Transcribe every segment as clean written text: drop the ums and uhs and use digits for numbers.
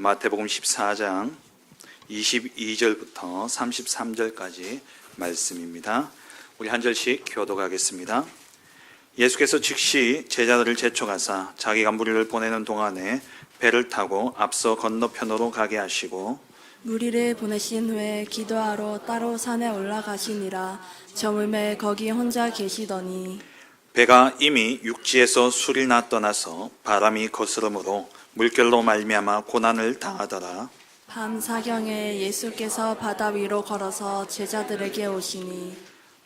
마태복음 14장 22절부터 33절까지 말씀입니다. 우리 한 절씩 교독하겠습니다. 예수께서 즉시 제자들을 재촉하사 자기가 무리를 보내는 동안에 배를 타고 앞서 건너편으로 가게 하시고 무리를 보내신 후에 기도하러 따로 산에 올라가시니라. 저물매 거기 혼자 계시더니 배가 이미 육지에서 술이나 떠나서 바람이 거스름으로 물결로 말미암아 고난을 당하더라. 밤 사경에 예수께서 바다 위로 걸어서 제자들에게 오시니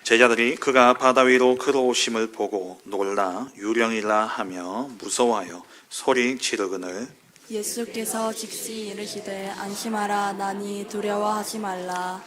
제자들이 그가 바다 위로 걸어오심을 보고 놀라 유령이라 하며 무서워하여 소리 지르거늘 예수께서 즉시 이르시되 안심하라. 나니 두려워하지 말라.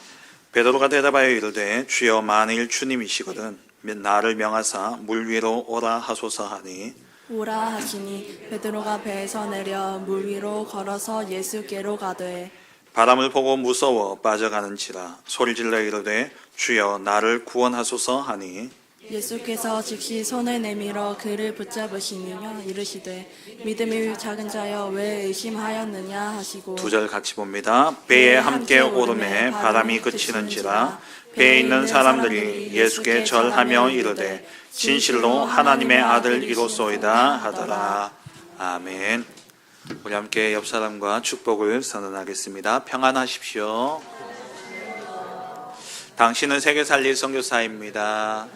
베드로가 대답하여 이르되 주여 만일 주님이시거든 나를 명하사 물 위로 오라 하소서 하니 오라 하시니 베드로가 배에서 내려 물 위로 걸어서 예수께로 가되 바람을 보고 무서워 빠져가는지라 소리질러 이르되 주여 나를 구원하소서 하니 예수께서 즉시 손을 내밀어 그를 붙잡으시니며 이르시되 믿음이 작은 자여 왜 의심하였느냐 하시고 두 절 같이 봅니다. 배에 함께 오름에 바람이 그치는지라 배에 있는 사람들이 예수께 절하며 이르되 진실로 하나님의 아들이로소이다 하더라. 아멘. 우리 함께 옆 사람과 축복을 선언하겠습니다. 평안하십시오. 당신은 세계 살릴 선교사입니다.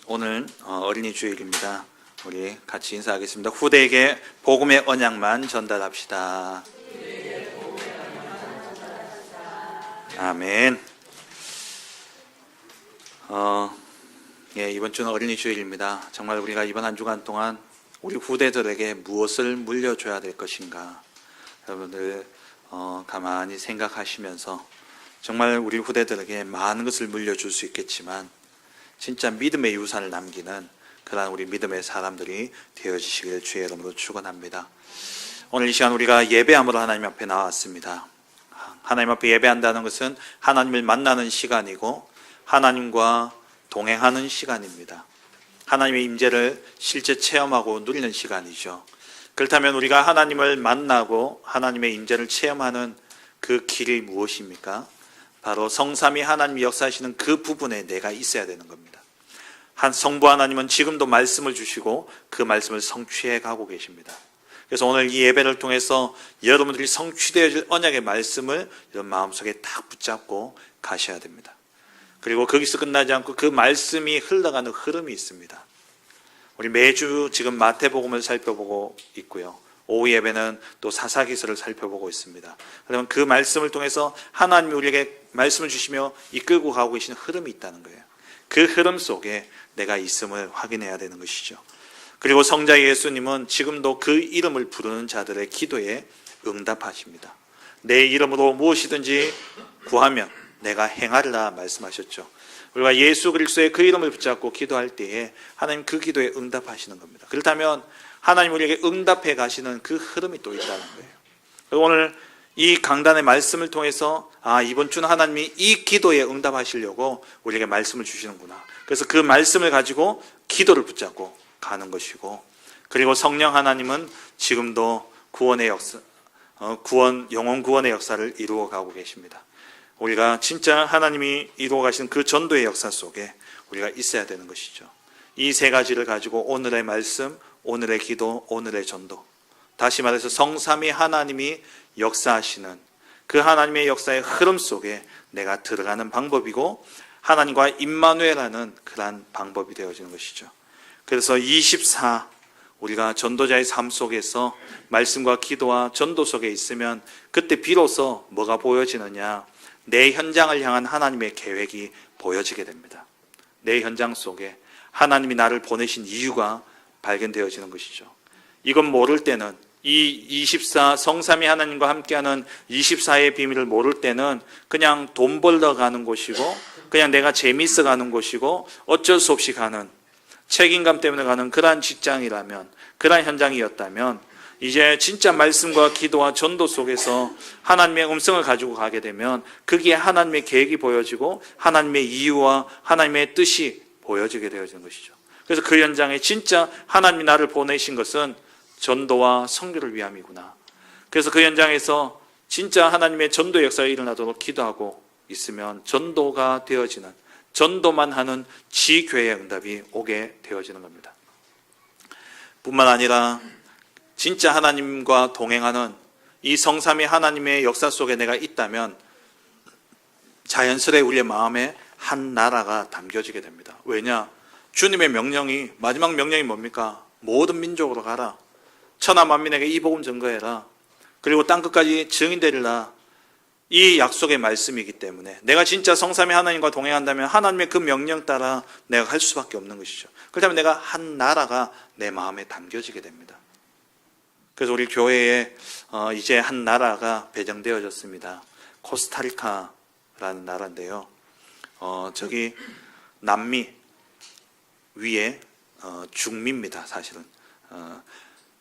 오늘 어린이 주일입니다. 우리 같이 인사하겠습니다. 후대에게 복음의 언약만 전달합시다. 아멘. 이번 주는 어린이 주일입니다. 정말 우리가 이번 한 주간 동안 우리 후대들에게 무엇을 물려줘야 될 것인가, 여러분들 가만히 생각하시면서 정말 우리 후대들에게 많은 것을 물려줄 수 있겠지만 진짜 믿음의 유산을 남기는 그러한 우리 믿음의 사람들이 되어지시길 주의 이름으로 축원합니다. 오늘 이 시간 우리가 예배함으로 하나님 앞에 나왔습니다. 하나님 앞에 예배한다는 것은 하나님을 만나는 시간이고 하나님과 동행하는 시간입니다. 하나님의 임재를 실제 체험하고 누리는 시간이죠. 그렇다면 우리가 하나님을 만나고 하나님의 임재를 체험하는 그 길이 무엇입니까? 바로 성삼위 하나님이 역사하시는 그 부분에 내가 있어야 되는 겁니다. 성부 하나님은 지금도 말씀을 주시고 그 말씀을 성취해 가고 계십니다. 그래서 오늘 이 예배를 통해서 여러분들이 성취되어질 언약의 말씀을 여러분 마음속에 딱 붙잡고 가셔야 됩니다. 그리고 거기서 끝나지 않고 그 말씀이 흘러가는 흐름이 있습니다. 우리 매주 지금 마태복음을 살펴보고 있고요. 오후 예배는 또 사사기서를 살펴보고 있습니다. 그러면 그 말씀을 통해서 하나님이 우리에게 말씀을 주시며 이끌고 가고 계시는 흐름이 있다는 거예요. 그 흐름 속에 내가 있음을 확인해야 되는 것이죠. 그리고 성자 예수님은 지금도 그 이름을 부르는 자들의 기도에 응답하십니다. 내 이름으로 무엇이든지 구하면 내가 행하리라 말씀하셨죠. 우리가 예수 그리스도의 그 이름을 붙잡고 기도할 때에 하나님 그 기도에 응답하시는 겁니다. 그렇다면 하나님 우리에게 응답해 가시는 그 흐름이 또 있다는 거예요. 그리고 오늘 이 강단의 말씀을 통해서 이번 주는 하나님이 이 기도에 응답하시려고 우리에게 말씀을 주시는구나. 그래서 그 말씀을 가지고 기도를 붙잡고 가는 것이고, 그리고 성령 하나님은 지금도 구원의 역사, 영혼 구원의 역사를 이루어 가고 계십니다. 우리가 진짜 하나님이 이루어 가시는 그 전도의 역사 속에 우리가 있어야 되는 것이죠. 이 세 가지를 가지고 오늘의 말씀, 오늘의 기도, 오늘의 전도, 다시 말해서 성삼위 하나님이 역사하시는 그 하나님의 역사의 흐름 속에 내가 들어가는 방법이고 하나님과 임마누엘하는 그러한 방법이 되어지는 것이죠. 그래서 24 우리가 전도자의 삶 속에서 말씀과 기도와 전도 속에 있으면 그때 비로소 뭐가 보여지느냐, 내 현장을 향한 하나님의 계획이 보여지게 됩니다. 내 현장 속에 하나님이 나를 보내신 이유가 발견되어지는 것이죠. 이건 모를 때는, 이 24 성삼위 하나님과 함께하는 24의 비밀을 모를 때는 그냥 돈 벌러 가는 곳이고 그냥 내가 재미있어 가는 곳이고 어쩔 수 없이 가는, 책임감 때문에 가는 그러한 직장이라면, 그러한 현장이었다면 이제 진짜 말씀과 기도와 전도 속에서 하나님의 음성을 가지고 가게 되면 거기에 하나님의 계획이 보여지고 하나님의 이유와 하나님의 뜻이 보여지게 되어지는 것이죠. 그래서 그 현장에 진짜 하나님이 나를 보내신 것은 전도와 선교를 위함이구나. 그래서 그 현장에서 진짜 하나님의 전도 역사가 일어나도록 기도하고 있으면 전도가 되어지는, 전도만 하는 지교회의 응답이 오게 되어지는 겁니다. 뿐만 아니라 진짜 하나님과 동행하는 이 성삼위 하나님의 역사 속에 내가 있다면 자연스레 우리의 마음에 한 나라가 담겨지게 됩니다. 왜냐? 주님의 명령이, 마지막 명령이 뭡니까? 모든 민족으로 가라. 천하 만민에게 이 복음 전거해라. 그리고 땅끝까지 증인되리라. 이 약속의 말씀이기 때문에 내가 진짜 성삼위 하나님과 동행한다면 하나님의 그 명령 따라 내가 할 수밖에 없는 것이죠. 그렇다면 내가 한 나라가 내 마음에 담겨지게 됩니다. 그래서 우리 교회에 이제 한 나라가 배정되어졌습니다. 코스타리카라는 나라인데요. 저기 남미 위에 중미입니다. 사실은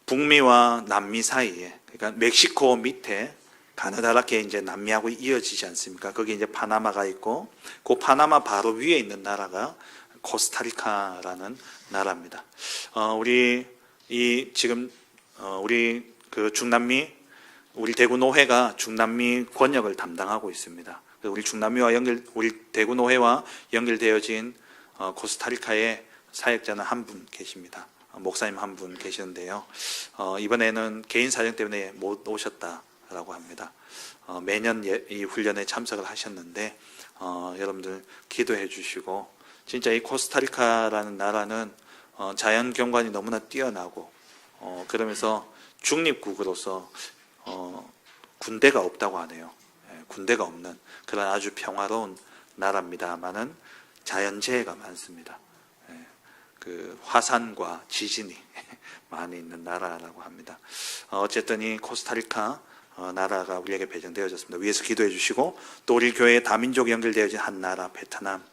북미와 남미 사이에, 그러니까 멕시코 밑에 가느다랗게 이제 남미하고 이어지지 않습니까? 거기 이제 파나마가 있고 그 파나마 바로 위에 있는 나라가 코스타리카라는 나라입니다. 우리 지금 우리 그 중남미, 우리 대구 노회가 중남미 권역을 담당하고 있습니다. 우리 중남미와 우리 대구 노회와 연결되어진 코스타리카의 사역자는 한 분 계십니다. 목사님 한 분 계시는데요. 이번에는 개인 사정 때문에 못 오셨다라고 합니다. 매년 이 훈련에 참석을 하셨는데 여러분들 기도해 주시고, 진짜 이 코스타리카라는 나라는 자연 경관이 너무나 뛰어나고 그러면서 중립국으로서 군대가 없다고 하네요. 군대가 없는 그런 아주 평화로운 나라입니다만은 자연재해가 많습니다. 그 화산과 지진이 많이 있는 나라라고 합니다. 어쨌든 이 코스타리카 나라가 우리에게 배정되어졌습니다. 위에서 기도해 주시고, 또 우리 교회에 다민족 연결되어진 한 나라 베트남,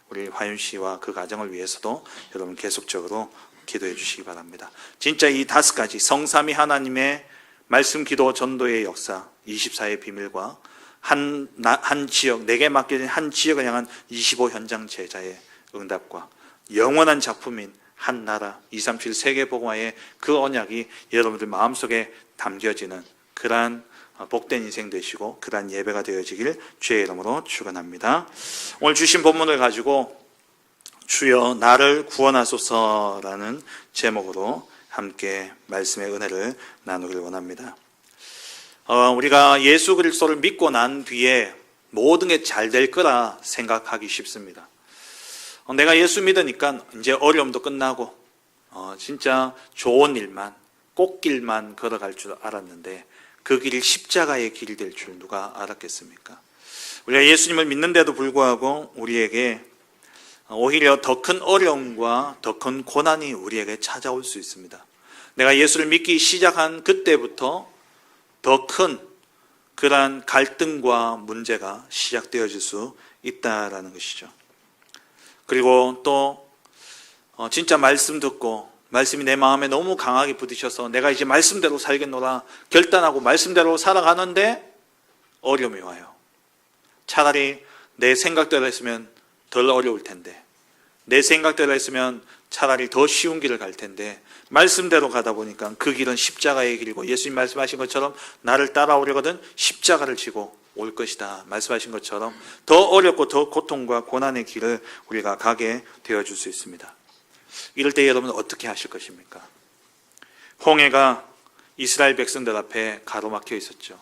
우리 화윤 씨와 그 가정을 위해서도 여러분 계속적으로 기도해 주시기 바랍니다. 진짜 이 5가지 성삼위 하나님의 말씀, 기도, 전도의 역사, 24의 비밀과 한 지역, 내게 맡겨진 한 지역을 향한 25 현장 제자의 응답과 영원한 작품인 한 나라 237 세계복음화의 그 언약이 여러분들 마음속에 담겨지는 그러한 복된 인생 되시고 그러한 예배가 되어지길 주의 이름으로 축원합니다. 오늘 주신 본문을 가지고 주여 나를 구원하소서라는 제목으로 함께 말씀의 은혜를 나누길 원합니다. 우리가 예수 그리스도를 믿고 난 뒤에 모든 게 잘 될 거라 생각하기 쉽습니다. 내가 예수 믿으니까 이제 어려움도 끝나고 진짜 좋은 일만, 꽃길만 걸어갈 줄 알았는데 그 길이 십자가의 길이 될 줄 누가 알았겠습니까? 우리가 예수님을 믿는데도 불구하고 우리에게 오히려 더 큰 어려움과 더 큰 고난이 우리에게 찾아올 수 있습니다. 내가 예수를 믿기 시작한 그때부터 더 큰 그러한 갈등과 문제가 시작되어질 수 있다라는 것이죠. 그리고 또 진짜 말씀 듣고 말씀이 내 마음에 너무 강하게 부딪혀서 내가 이제 말씀대로 살겠노라 결단하고 말씀대로 살아가는데 어려움이 와요. 차라리 내 생각대로 했으면 덜 어려울 텐데, 내 생각대로 했으면 차라리 더 쉬운 길을 갈 텐데 말씀대로 가다 보니까 그 길은 십자가의 길이고 예수님 말씀하신 것처럼 나를 따라오려거든 십자가를 지고 올 것이다 말씀하신 것처럼 더 어렵고 더 고통과 고난의 길을 우리가 가게 되어줄 수 있습니다. 이럴 때 여러분은 어떻게 하실 것입니까? 홍해가 이스라엘 백성들 앞에 가로막혀 있었죠.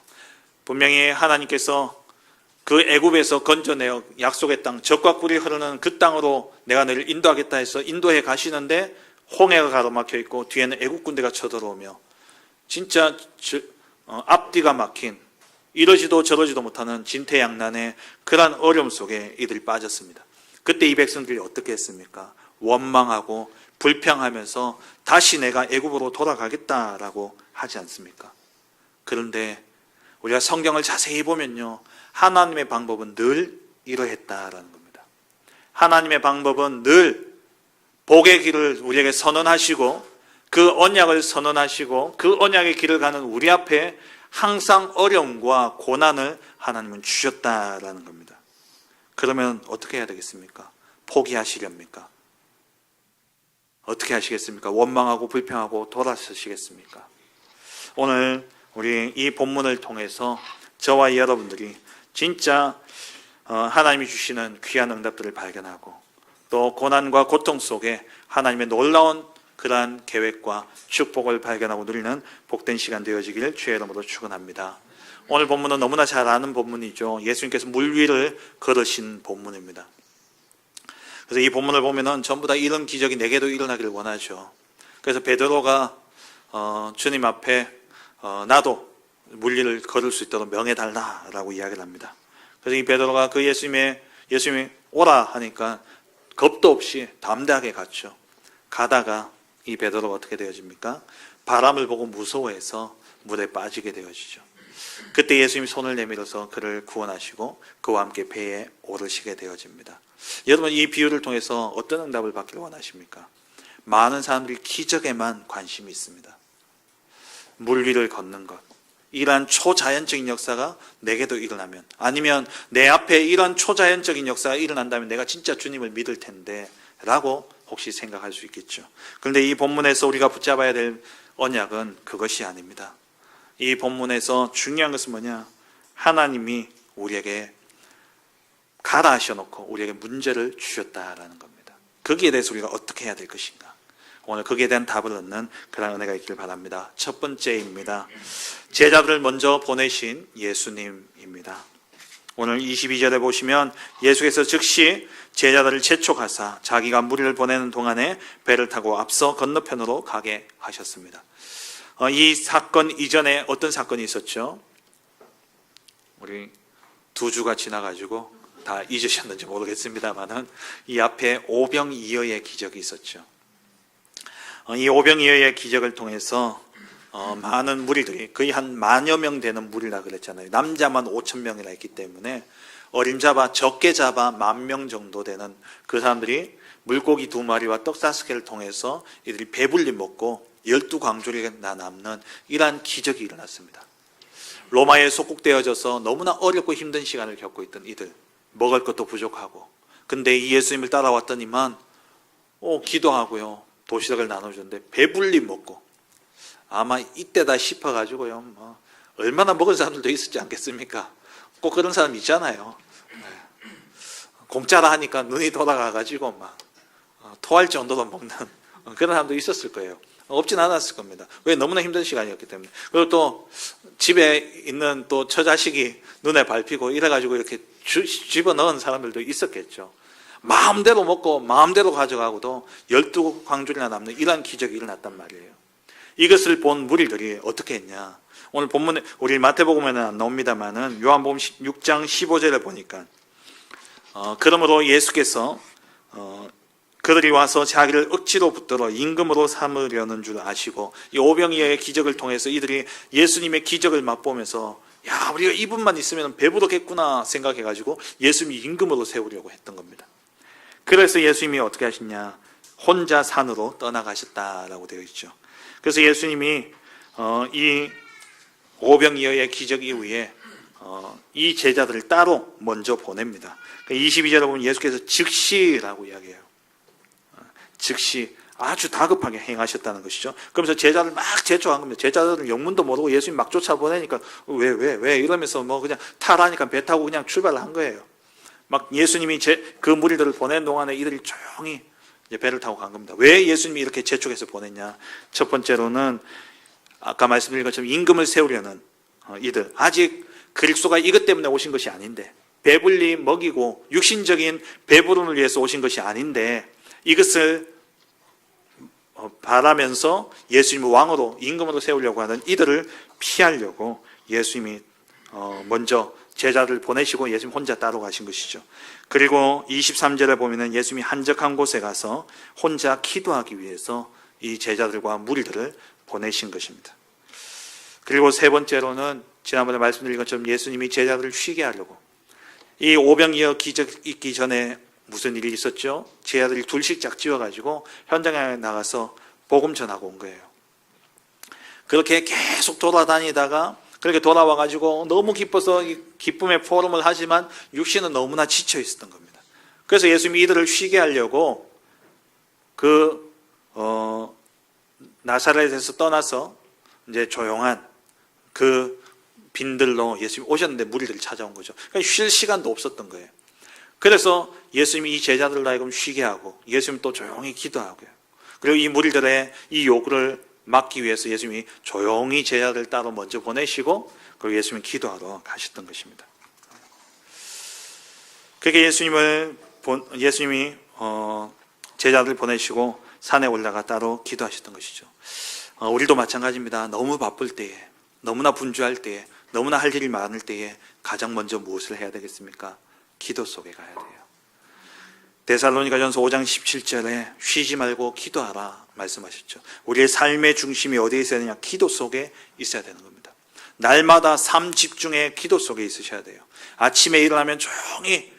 분명히 하나님께서 그 애굽에서 건져내어 약속의 땅, 젖과 꿀이 흐르는 그 땅으로 내가 너를 인도하겠다 해서 인도해 가시는데 홍해가 가로막혀 있고 뒤에는 애굽 군대가 쳐들어오며 진짜 앞뒤가 막힌 이러지도 저러지도 못하는 진퇴양난의 그러한 어려움 속에 이들이 빠졌습니다. 그때 이 백성들이 어떻게 했습니까? 원망하고 불평하면서 다시 내가 애굽으로 돌아가겠다라고 하지 않습니까? 그런데 우리가 성경을 자세히 보면요, 하나님의 방법은 늘 이러했다라는 겁니다. 하나님의 방법은 늘 복의 길을 우리에게 선언하시고 그 언약을 선언하시고 그 언약의 길을 가는 우리 앞에 항상 어려움과 고난을 하나님은 주셨다라는 겁니다. 그러면 어떻게 해야 되겠습니까? 포기하시렵니까? 어떻게 하시겠습니까? 원망하고 불평하고 돌아서시겠습니까? 오늘 우리 이 본문을 통해서 저와 여러분들이 진짜 하나님이 주시는 귀한 응답들을 발견하고 또 고난과 고통 속에 하나님의 놀라운 그러한 계획과 축복을 발견하고 누리는 복된 시간 되어지길 주의 이름으로 축원합니다. 오늘 본문은 너무나 잘 아는 본문이죠. 예수님께서 물 위를 걸으신 본문입니다. 그래서 이 본문을 보면은 전부 다 이런 기적이 내게도 일어나기를 원하죠. 그래서 베드로가 주님 앞에 나도 물 위를 걸을 수 있도록 명해달라라고 이야기를 합니다. 그래서 이 베드로가 그 예수님이 오라 하니까 겁도 없이 담대하게 갔죠. 가다가 이 베드로가 어떻게 되어집니까? 바람을 보고 무서워해서 물에 빠지게 되어지죠. 그때 예수님이 손을 내밀어서 그를 구원하시고 그와 함께 배에 오르시게 되어집니다. 여러분, 이 비유를 통해서 어떤 응답을 받기를 원하십니까? 많은 사람들이 기적에만 관심이 있습니다. 물 위를 걷는 것, 이러한 초자연적인 역사가 내게도 일어나면, 아니면 내 앞에 이런 초자연적인 역사가 일어난다면 내가 진짜 주님을 믿을 텐데 라고 혹시 생각할 수 있겠죠. 그런데 이 본문에서 우리가 붙잡아야 될 언약은 그것이 아닙니다. 이 본문에서 중요한 것은 뭐냐? 하나님이 우리에게 가라 하셔놓고 우리에게 문제를 주셨다라는 겁니다. 거기에 대해서 우리가 어떻게 해야 될 것인가? 오늘 거기에 대한 답을 얻는 그런 은혜가 있기를 바랍니다. 첫 번째입니다. 제자들을 먼저 보내신 예수님입니다. 오늘 22절에 보시면 예수께서 즉시 제자들을 재촉하사 자기가 무리를 보내는 동안에 배를 타고 앞서 건너편으로 가게 하셨습니다. 이 사건 이전에 어떤 사건이 있었죠? 우리 2주가 지나가지고 다 잊으셨는지 모르겠습니다만은 이 앞에 오병이어의 기적이 있었죠. 이 오병이어의 기적을 통해서 많은 무리들이 거의 한 10,000여 명 되는 무리라 그랬잖아요. 남자만 5,000명이라 했기 때문에 어림잡아 적게 잡아 10,000명 정도 되는 그 사람들이 물고기 2마리와 떡 5개를 통해서 이들이 배불리 먹고 12광주리가 남는 이러한 기적이 일어났습니다. 로마에 속국되어져서 너무나 어렵고 힘든 시간을 겪고 있던 이들, 먹을 것도 부족하고, 근데 이 예수님을 따라왔더니만 기도하고요, 도시락을 나눠주는데 배불리 먹고, 아마 이때다 싶어가지고요, 얼마나 먹은 사람들도 있었지 않겠습니까? 꼭 그런 사람 있잖아요. 공짜라 하니까 눈이 돌아가가지고 막 토할 정도로 먹는 그런 사람도 있었을 거예요. 없진 않았을 겁니다. 왜? 너무나 힘든 시간이었기 때문에. 그리고 또 집에 있는 또 처자식이 눈에 밟히고 이래가지고 이렇게 집어넣은 사람들도 있었겠죠. 마음대로 먹고 마음대로 가져가고도 12광주리나 남는 이러한 기적이 일어났단 말이에요. 이것을 본 무리들이 어떻게 했냐? 오늘 본문에 우리 마태복음에는 안 나옵니다만은 요한복음 6장 15절에 보니까 그러므로 예수께서 그들이 와서 자기를 억지로 붙들어 임금으로 삼으려는 줄 아시고 이 오병이어의 기적을 통해서 이들이 예수님의 기적을 맛보면서 야, 우리가 이분만 있으면 배부르겠구나 생각해가지고 예수님이 임금으로 세우려고 했던 겁니다. 그래서 예수님이 어떻게 하시냐? 혼자 산으로 떠나가셨다라고 되어 있죠. 그래서 예수님이 이 오병이어의 기적 이후에 이 제자들을 따로 먼저 보냅니다. 22절에 보면 예수께서 즉시라고 이야기해요. 즉시 아주 다급하게 행하셨다는 것이죠. 그러면서 제자를 막 재촉한 겁니다. 제자들은 영문도 모르고 예수님 막 쫓아보내니까 왜 이러면서 뭐 그냥 타라니까 배 타고 그냥 출발을 한 거예요. 막 예수님이 그 무리들을 보낸 동안에 이들이 조용히 이제 배를 타고 간 겁니다. 왜 예수님이 이렇게 재촉해서 보냈냐? 첫 번째로는 아까 말씀드린 것처럼 임금을 세우려는 이들, 아직 그리스도가 이것 때문에 오신 것이 아닌데, 배불리 먹이고 육신적인 배부름을 위해서 오신 것이 아닌데 이것을 바라면서 예수님을 왕으로 임금으로 세우려고 하는 이들을 피하려고 예수님이 먼저 제자를 보내시고 예수님 혼자 따로 가신 것이죠. 그리고 23절에 보면 예수님이 한적한 곳에 가서 혼자 기도하기 위해서 이 제자들과 무리들을 보내신 것입니다. 그리고 세 번째로는 지난번에 말씀드린 것처럼 예수님이 제자들을 쉬게 하려고, 이 오병이어 기적 있기 전에 무슨 일이 있었죠? 제자들이 둘씩 짝지어가지고 현장에 나가서 복음 전하고 온 거예요. 그렇게 계속 돌아다니다가 그렇게 돌아와가지고 너무 기뻐서 기쁨의 포럼을 하지만 육신은 너무나 지쳐 있었던 겁니다. 그래서 예수님이 이들을 쉬게 하려고 그 나사렛에서 떠나서 이제 조용한 그 빈들로 예수님이 오셨는데 무리들이 찾아온 거죠. 그러니까 쉴 시간도 없었던 거예요. 그래서 예수님이 이 제자들로 하여금 쉬게 하고 예수님 또 조용히 기도하고요. 그리고 이 무리들의 이 요구를 막기 위해서 예수님이 조용히 제자들 따로 먼저 보내시고 그리고 예수님이 기도하러 가셨던 것입니다. 그렇게 예수님이 제자들 보내시고 산에 올라가 따로 기도하셨던 것이죠. 우리도 마찬가지입니다. 너무 바쁠 때에, 너무나 분주할 때에, 너무나 할 일이 많을 때에 가장 먼저 무엇을 해야 되겠습니까? 기도 속에 가야 돼요. 데살로니가전서 5장 17절에 쉬지 말고 기도하라 말씀하셨죠. 우리의 삶의 중심이 어디에 있어야 되냐? 기도 속에 있어야 되는 겁니다. 날마다 삶 집중의 기도 속에 있으셔야 돼요. 아침에 일어나면 조용히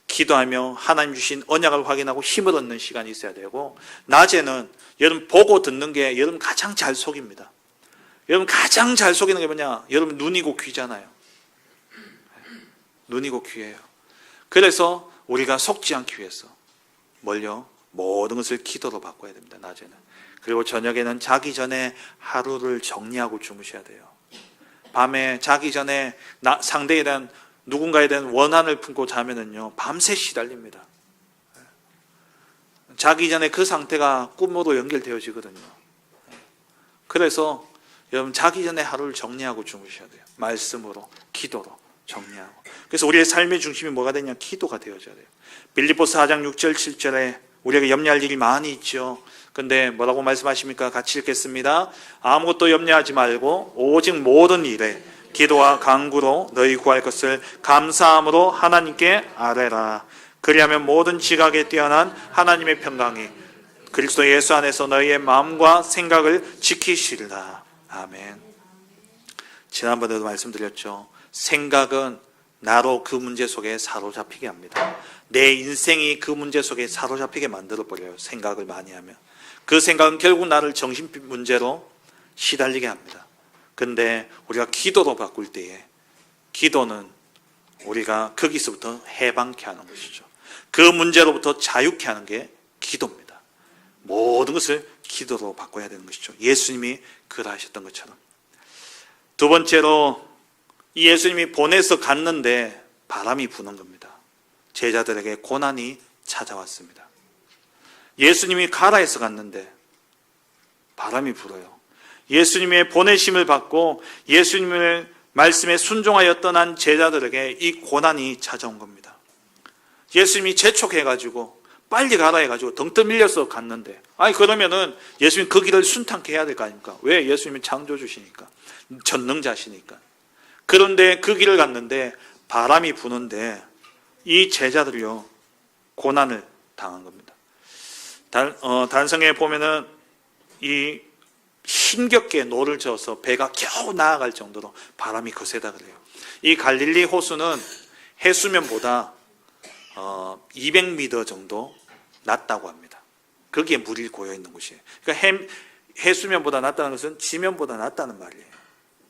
기도하며 하나님 주신 언약을 확인하고 힘을 얻는 시간이 있어야 되고, 낮에는 여러분 보고 듣는 게 여러분 가장 잘 속입니다. 여러분 가장 잘 속이는 게 뭐냐? 여러분 눈이고 귀잖아요. 눈이고 귀예요. 그래서 우리가 속지 않기 위해서 뭘요? 모든 것을 기도로 바꿔야 됩니다. 낮에는. 그리고 저녁에는 자기 전에 하루를 정리하고 주무셔야 돼요. 밤에 자기 전에 상대에 대한 누군가에 대한 원한을 품고 자면은요 밤새 시달립니다. 자기 전에 그 상태가 꿈으로 연결되어지거든요. 그래서 여러분 자기 전에 하루를 정리하고 주무셔야 돼요. 말씀으로, 기도로 정리하고. 그래서 우리의 삶의 중심이 뭐가 되냐? 기도가 되어져야 돼요. 빌립보서 4장 6절 7절에 우리에게 염려할 일이 많이 있죠. 근데 뭐라고 말씀하십니까? 같이 읽겠습니다. 아무것도 염려하지 말고 오직 모든 일에 기도와 간구로 너희 구할 것을 감사함으로 하나님께 아뢰라. 그리하면 모든 지각에 뛰어난 하나님의 평강이 그리스도 예수 안에서 너희의 마음과 생각을 지키시리라. 아멘. 지난번에도 말씀드렸죠. 생각은 나로 그 문제 속에 사로잡히게 합니다. 내 인생이 그 문제 속에 사로잡히게 만들어버려요. 생각을 많이 하면. 그 생각은 결국 나를 정신 문제로 시달리게 합니다. 근데 우리가 기도로 바꿀 때에 기도는 우리가 거기서부터 해방케 하는 것이죠. 그 문제로부터 자유케 하는 게 기도입니다. 모든 것을 기도로 바꿔야 되는 것이죠. 예수님이 그러하셨던 것처럼. 두 번째로 이 예수님이 보내서 갔는데 바람이 부는 겁니다. 제자들에게 고난이 찾아왔습니다. 예수님이 가라 해서 갔는데 바람이 불어요. 예수님의 보내심을 받고 예수님의 말씀에 순종하여 떠난 제자들에게 이 고난이 찾아온 겁니다. 예수님이 재촉해가지고 빨리 가라 해가지고 덩떠 밀려서 갔는데, 아니 그러면은 예수님 그 길을 순탄케 해야 될 거 아닙니까? 왜? 예수님이 창조주시니까, 전능자시니까. 그런데 그 길을 갔는데 바람이 부는데 이 제자들이요 고난을 당한 겁니다. 단성에 보면은 이 힘겹게 노를 저어서 배가 겨우 나아갈 정도로 바람이 거세다 그래요. 이 갈릴리 호수는 해수면보다 200m 정도 낮다고 합니다. 거기에 물이 고여 있는 곳이에요. 그러니까 해수면보다 낮다는 것은 지면보다 낮다는 말이에요.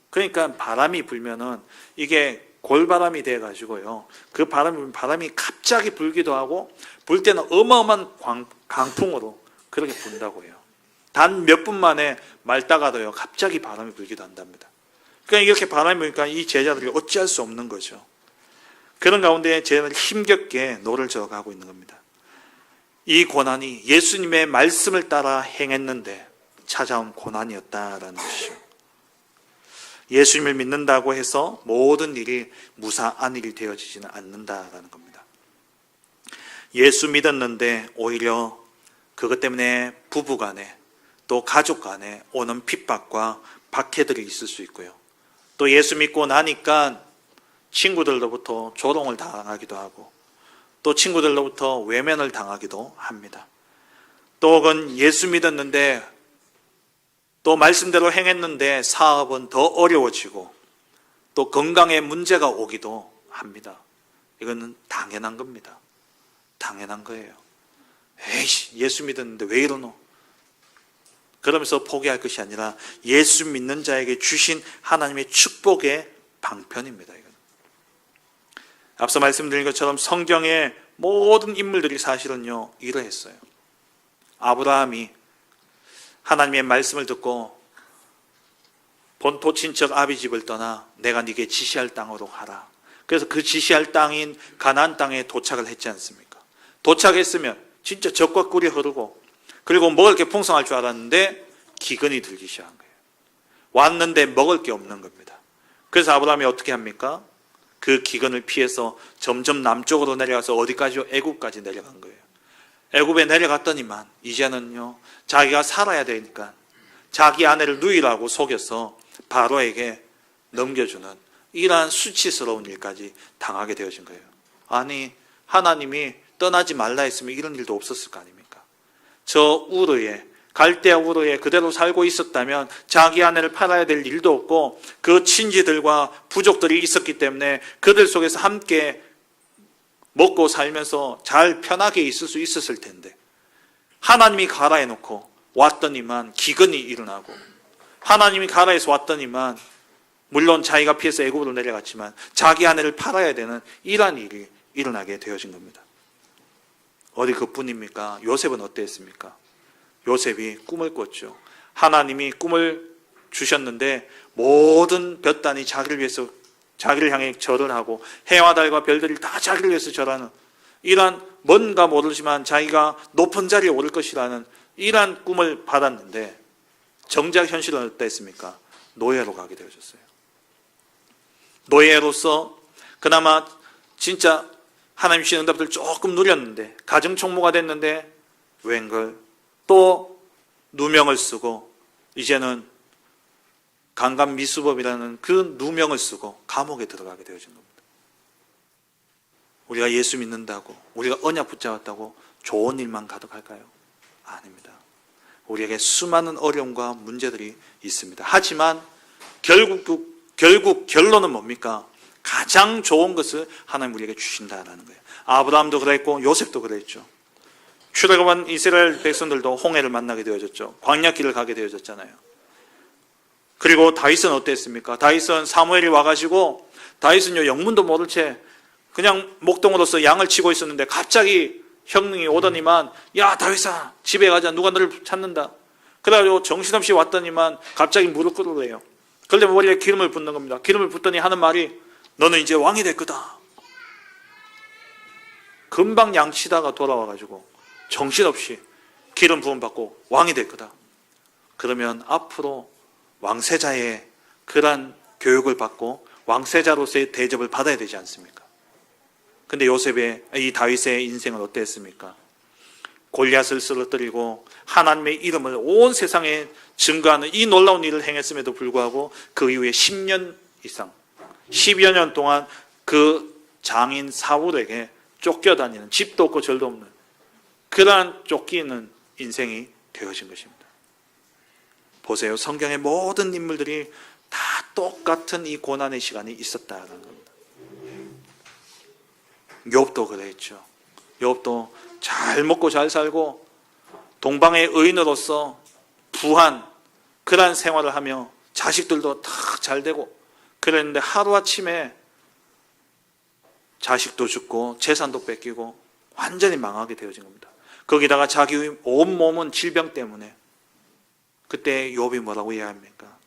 그러니까 바람이 불면은 이게 골바람이 돼가지고요. 그 바람이 갑자기 불기도 하고 불 때는 어마어마한 강풍으로 그렇게 분다고 해요. 단 몇 분 만에 맑다가도요 갑자기 바람이 불기도 한답니다. 그러니까 이렇게 바람이 부니까 이 제자들이 어찌할 수 없는 거죠. 그런 가운데 제자들이 힘겹게 노를 저어가고 있는 겁니다. 이 고난이 예수님의 말씀을 따라 행했는데 찾아온 고난이었다라는 것이죠. 예수님을 믿는다고 해서 모든 일이 무사한 일이 되어지지는 않는다라는 겁니다. 예수 믿었는데 오히려 그것 때문에 부부간에 또 가족간에 오는 핍박과 박해들이 있을 수 있고요. 또 예수 믿고 나니까 친구들로부터 조롱을 당하기도 하고 또 친구들로부터 외면을 당하기도 합니다. 또 혹은 예수 믿었는데 또 말씀대로 행했는데 사업은 더 어려워지고 또 건강에 문제가 오기도 합니다. 이거는 당연한 겁니다. 당연한 거예요. 에이씨, 예수 믿었는데 왜 이러노? 그러면서 포기할 것이 아니라 예수 믿는 자에게 주신 하나님의 축복의 방편입니다. 이건. 앞서 말씀드린 것처럼 성경의 모든 인물들이 사실은요 이러했어요. 아브라함이 하나님의 말씀을 듣고 본토 친척 아비 집을 떠나 내가 네게 지시할 땅으로 가라. 그래서 그 지시할 땅인 가나안 땅에 도착을 했지 않습니까? 도착했으면 진짜 젖과 꿀이 흐르고 그리고 먹을 게 풍성할 줄 알았는데 기근이 들기 시작한 거예요. 왔는데 먹을 게 없는 겁니다. 그래서 아브라함이 어떻게 합니까? 그 기근을 피해서 점점 남쪽으로 내려가서 어디까지요? 애굽까지 내려간 거예요. 애굽에 내려갔더니만 이제는요 자기가 살아야 되니까 자기 아내를 누이라고 속여서 바로에게 넘겨주는 이러한 수치스러운 일까지 당하게 되어진 거예요. 아니 하나님이 떠나지 말라 했으면 이런 일도 없었을 거 아닙니까? 저 우르에 갈대아 우르에 그대로 살고 있었다면 자기 아내를 팔아야 될 일도 없고 그 친지들과 부족들이 있었기 때문에 그들 속에서 함께 먹고 살면서 잘 편하게 있을 수 있었을 텐데 하나님이 가라 해놓고 왔더니만 기근이 일어나고 하나님이 가라 해서 왔더니만 물론 자기가 피해서 애굽으로 내려갔지만 자기 아내를 팔아야 되는 이러한 일이 일어나게 되어진 겁니다. 어디 그뿐입니까? 요셉은 어땠습니까? 요셉이 꿈을 꿨죠. 하나님이 꿈을 주셨는데 모든 볕단이 자기를 위해서 자기를 향해 절을 하고 해와 달과 별들이 다 자기를 위해서 절하는 이러한 뭔가 모르지만 자기가 높은 자리에 오를 것이라는 이러한 꿈을 받았는데 정작 현실은 어땠습니까? 노예로 가게 되어졌어요. 노예로서 그나마 진짜 하나님 주신 응답들을 조금 누렸는데 가정총무가 됐는데 웬걸 또 누명을 쓰고 이제는 강간미수범이라는 그 누명을 쓰고 감옥에 들어가게 되어진 겁니다. 우리가 예수 믿는다고 우리가 언약 붙잡았다고 좋은 일만 가득할까요? 아닙니다. 우리에게 수많은 어려움과 문제들이 있습니다. 하지만 결국 결론은 뭡니까? 가장 좋은 것을 하나님 우리에게 주신다라는 거예요. 아브라함도 그랬고 요셉도 그랬죠. 출애굽한 이스라엘 백성들도 홍해를 만나게 되어졌죠. 광야길을 가게 되어졌잖아요. 그리고 다윗은 어땠습니까? 다윗은 사무엘이 와가지고 다윗은요 영문도 모를 채 그냥 목동으로서 양을 치고 있었는데 갑자기 형님이 오더니만 야 다윗아 집에 가자 누가 너를 찾는다. 그래가지고 정신없이 왔더니만 갑자기 무릎 꿇으래요. 그런데 머리에 기름을 붓는 겁니다. 기름을 붓더니 하는 말이 너는 이제 왕이 될 거다. 금방 양치다가 돌아와가지고 정신없이 기름 부음 받고 왕이 될 거다. 그러면 앞으로 왕세자의 그러한 교육을 받고 왕세자로서의 대접을 받아야 되지 않습니까? 근데 요셉의 이 다윗의 인생은 어땠습니까? 골리앗을 쓰러뜨리고 하나님의 이름을 온 세상에 증거하는 이 놀라운 일을 행했음에도 불구하고 그 이후에 10년 이상 10여 년 동안 그 장인 사울에게 쫓겨다니는 집도 없고 절도 없는 그러한 쫓기는 인생이 되어진 것입니다. 보세요. 성경의 모든 인물들이 다 똑같은 이 고난의 시간이 있었다는 겁니다. 욥도 그랬죠. 욥도 잘 먹고 잘 살고 동방의 의인으로서 부한 그러한 생활을 하며 자식들도 다 잘 되고 그랬는데 하루아침에 자식도 죽고 재산도 뺏기고 완전히 망하게 되어진 겁니다. 거기다가 자기 온몸은 질병 때문에 그때 욥이 뭐라고 이야기합니까?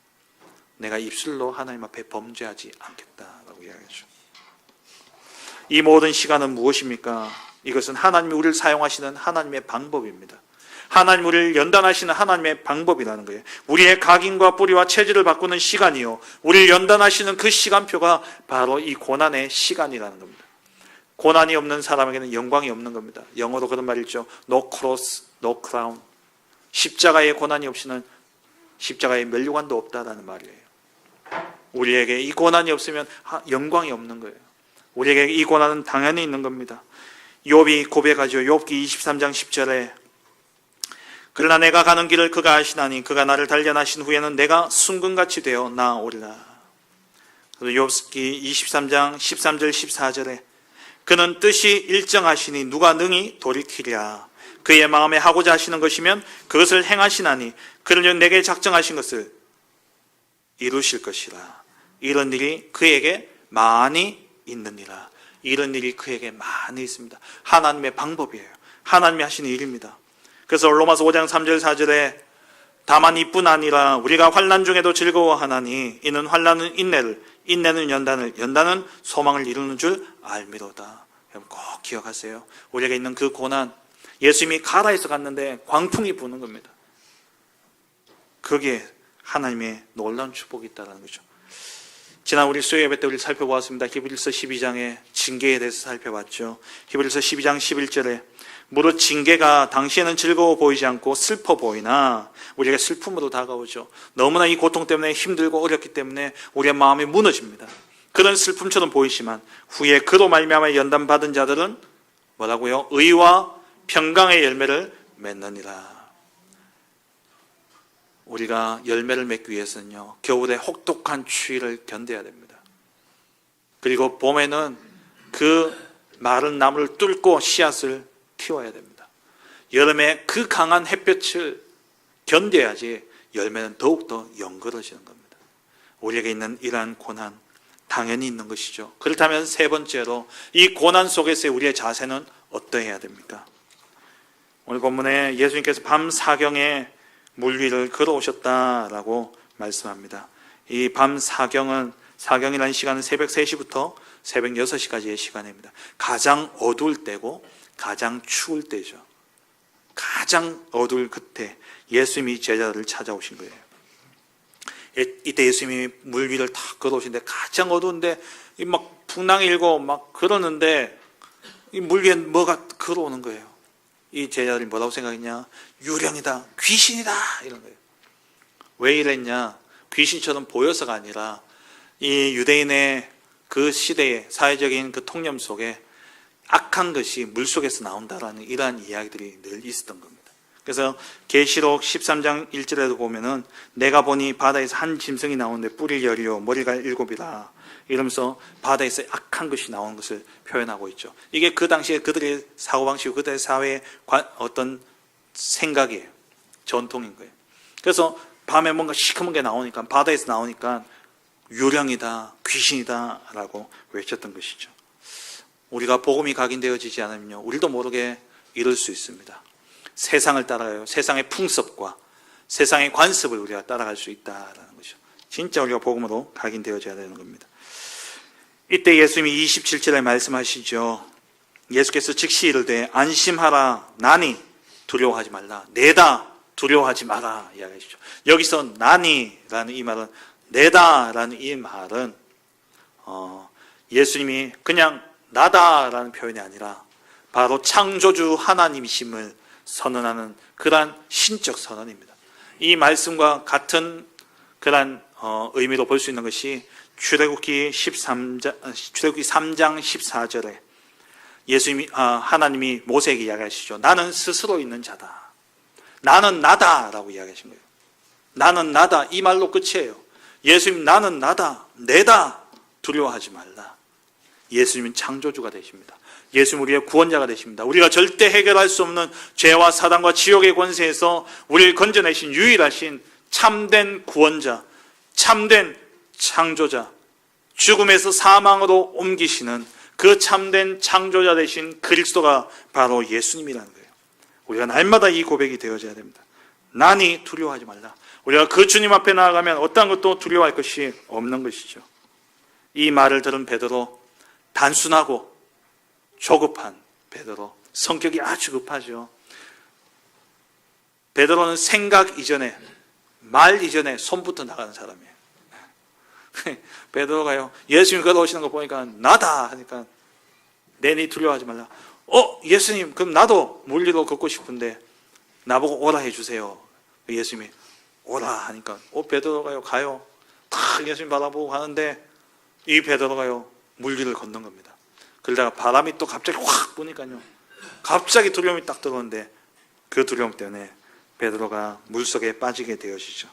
내가 입술로 하나님 앞에 범죄하지 않겠다라고 이야기하죠. 이 모든 시간은 무엇입니까? 이것은 하나님이 우리를 사용하시는 하나님의 방법입니다. 하나님 우리를 연단하시는 하나님의 방법이라는 거예요. 우리의 각인과 뿌리와 체질을 바꾸는 시간이요. 우리를 연단하시는 그 시간표가 바로 이 고난의 시간이라는 겁니다. 고난이 없는 사람에게는 영광이 없는 겁니다. 영어로 그런 말이 있죠. No cross, no crown. 십자가의 고난이 없이는 십자가의 면류관도 없다라는 말이에요. 우리에게 이 고난이 없으면 영광이 없는 거예요. 우리에게 이 고난은 당연히 있는 겁니다. 욥이 고백하죠. 욥기 23장 10절에 그러나 내가 가는 길을 그가 아시나니 그가 나를 단련하신 후에는 내가 순금같이 되어 나오리라. 그리고 욥기 23장 13절 14절에 그는 뜻이 일정하시니 누가 능히 돌이키랴. 그의 마음에 하고자 하시는 것이면 그것을 행하시나니 그를 내게 작정하신 것을 이루실 것이라. 이런 일이 그에게 많이 있느니라. 이런 일이 그에게 많이 있습니다. 하나님의 방법이에요. 하나님이 하시는 일입니다. 그래서 로마서 5장 3절 4절에 다만 이뿐 아니라 우리가 환난 중에도 즐거워하나니 이는 환난은 인내를, 인내는 연단을, 연단은 소망을 이루는 줄 알미로다. 여러분 꼭 기억하세요. 우리에게 있는 그 고난, 예수님이 가라에서 갔는데 광풍이 부는 겁니다. 거기에 하나님의 놀라운 축복이 있다는 거죠. 지난 우리 수요 예배 때 우리 살펴보았습니다. 히브리서 12장의 징계에 대해서 살펴봤죠. 히브리서 12장 11절에 무릇 징계가 당시에는 즐거워 보이지 않고 슬퍼 보이나 우리에게 슬픔으로 다가오죠. 너무나 이 고통 때문에 힘들고 어렵기 때문에 우리의 마음이 무너집니다. 그런 슬픔처럼 보이지만 후에 그로 말미암아 연단받은 자들은 뭐라고요? 의와 평강의 열매를 맺느니라. 우리가 열매를 맺기 위해서는요, 겨울에 혹독한 추위를 견뎌야 됩니다. 그리고 봄에는 그 마른 나무를 뚫고 씨앗을 키워야 됩니다. 여름에 그 강한 햇볕을 견뎌야지 열매는 더욱더 연그러지는 겁니다. 우리에게 있는 이러한 고난 당연히 있는 것이죠. 그렇다면 세 번째로 이 고난 속에서의 우리의 자세는 어떠해야 됩니까? 오늘 본문에 예수님께서 밤 사경에 물 위를 걸어오셨다라고 말씀합니다. 이 밤 사경이라는 시간은 새벽 3시부터 새벽 6시까지의 시간입니다. 가장 어두울 때고 가장 추울 때죠. 가장 어두울 그때 예수님이 제자들을 찾아오신 거예요. 이때 예수님이 물 위를 탁 걸어오시는데 가장 어두운데 막 풍랑이 일고 막 그러는데 이 물 위에 뭐가 걸어오는 거예요. 이 제자들이 뭐라고 생각했냐? 유령이다, 귀신이다 이런 거예요. 왜 이랬냐? 귀신처럼 보여서가 아니라 이 유대인의 그 시대의 사회적인 그 통념 속에 악한 것이 물속에서 나온다라는 이러한 이야기들이 늘 있었던 겁니다. 그래서 계시록 13장 1절에도 보면은 내가 보니 바다에서 한 짐승이 나오는데 뿔이 10이요 머리가 7이라 이러면서 바다에서 악한 것이 나오는 것을 표현하고 있죠. 이게 그 당시에 그들의 사고방식, 그들의 사회의 어떤 생각이에요. 전통인 거예요. 그래서 밤에 뭔가 시커먼 게 나오니까, 바다에서 나오니까 유령이다, 귀신이다 라고 외쳤던 것이죠. 우리가 복음이 각인되어지지 않으면요, 우리도 모르게 이럴 수 있습니다. 세상을 따라가요. 세상의 풍습과 세상의 관습을 우리가 따라갈 수 있다라는 것이죠. 진짜 우리가 복음으로 각인되어져야 되는 겁니다. 이때 예수님이 27절에 말씀하시죠. 예수께서 즉시 이르되 안심하라 나니 두려워하지 말라. 내다 두려워하지 마라 이야기하시죠. 여기서 나니라는 이 말은, 내다라는 이 말은 예수님이 그냥 나다라는 표현이 아니라 바로 창조주 하나님이심을 선언하는 그러한 신적 선언입니다. 이 말씀과 같은 그러한 의미로 볼 수 있는 것이 출애굽기 3장 14절에 예수님이 하나님이 모세에게 이야기하시죠. 나는 스스로 있는 자다. 나는 나다라고 이야기하신 거예요. 나는 나다 이 말로 끝이에요. 예수님 나는 나다, 내다, 두려워하지 말라. 예수님은 창조주가 되십니다. 예수님 우리의 구원자가 되십니다. 우리가 절대 해결할 수 없는 죄와 사단과 지옥의 권세에서 우리를 건져내신 유일하신 참된 구원자, 참된 창조자, 죽음에서 사망으로 옮기시는 그 참된 창조자 되신 그리스도가 바로 예수님이라는 거예요. 우리가 날마다 이 고백이 되어져야 됩니다. 나니 두려워하지 말라. 우리가 그 주님 앞에 나아가면 어떤 것도 두려워할 것이 없는 것이죠. 이 말을 들은 베드로, 단순하고 조급한 베드로, 성격이 아주 급하죠. 베드로는 생각 이전에, 말 이전에 손부터 나가는 사람이에요. 베드로가요, 예수님 걸어오시는 거 보니까 나다 하니까 내니 두려워하지 말라. 예수님 그럼 나도 물 위로 걷고 싶은데 나보고 오라 해주세요. 예수님이 오라 하니까 베드로가요 가요. 탁 예수님 바라보고 가는데 이 베드로가요 물 위를 걷는 겁니다. 그러다가 바람이 또 갑자기 확 부니까요 갑자기 두려움이 딱 들어오는데 그 두려움 때문에 베드로가 물속에 빠지게 되어지죠.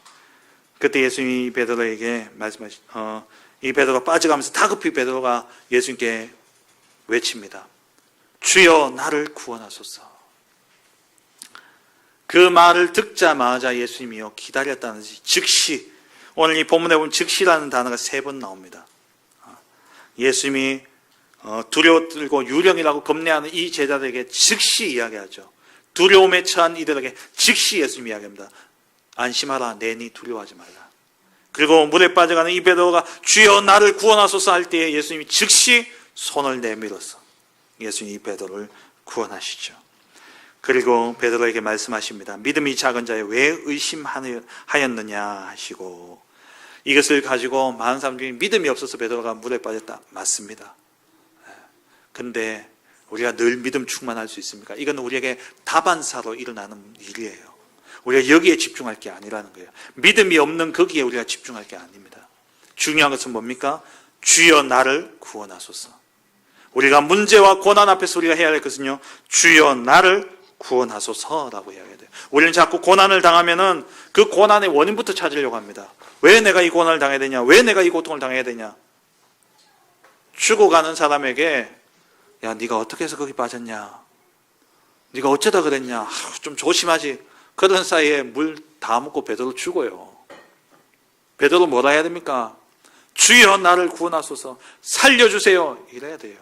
그때 예수님이 베드로에게 이 베드로가 빠져가면서 다급히 베드로가 예수님께 외칩니다. 주여 나를 구원하소서. 그 말을 듣자마자 예수님이요 기다렸다는 듯이 즉시, 오늘 이 본문에 보면 즉시라는 단어가 3번 나옵니다. 예수님이 두려워 떨고 유령이라고 겁내하는 이 제자들에게 즉시 이야기하죠. 두려움에 처한 이들에게 즉시 예수님이 이야기합니다. 안심하라, 내니 두려워하지 말라. 그리고 물에 빠져가는 이 베드로가 주여 나를 구원하소서 할 때에 예수님이 즉시 손을 내밀어서 예수님이 이 베드로를 구원하시죠. 그리고 베드로에게 말씀하십니다. 믿음이 작은 자여 왜 의심하였느냐 하시고, 이것을 가지고 많은 사람들이 믿음이 없어서 베드로가 물에 빠졌다. 맞습니다. 근데 우리가 늘 믿음 충만할 수 있습니까? 이건 우리에게 다반사로 일어나는 일이에요. 우리가 여기에 집중할 게 아니라는 거예요. 믿음이 없는 거기에 우리가 집중할 게 아닙니다. 중요한 것은 뭡니까? 주여 나를 구원하소서. 우리가 문제와 고난 앞에서 우리가 해야 할 것은요, 주여 나를 구원하소서라고 해야 돼요. 우리는 자꾸 고난을 당하면은 그 고난의 원인부터 찾으려고 합니다. 왜 내가 이 고난을 당해야 되냐? 왜 내가 이 고통을 당해야 되냐? 죽어가는 사람에게 야, 네가 어떻게 해서 거기 빠졌냐? 네가 어쩌다 그랬냐? 좀 조심하지. 그런 사이에 물 다 먹고 베드로 죽어요. 베드로 뭐라 해야 됩니까? 주여 나를 구원하소서, 살려주세요, 이래야 돼요.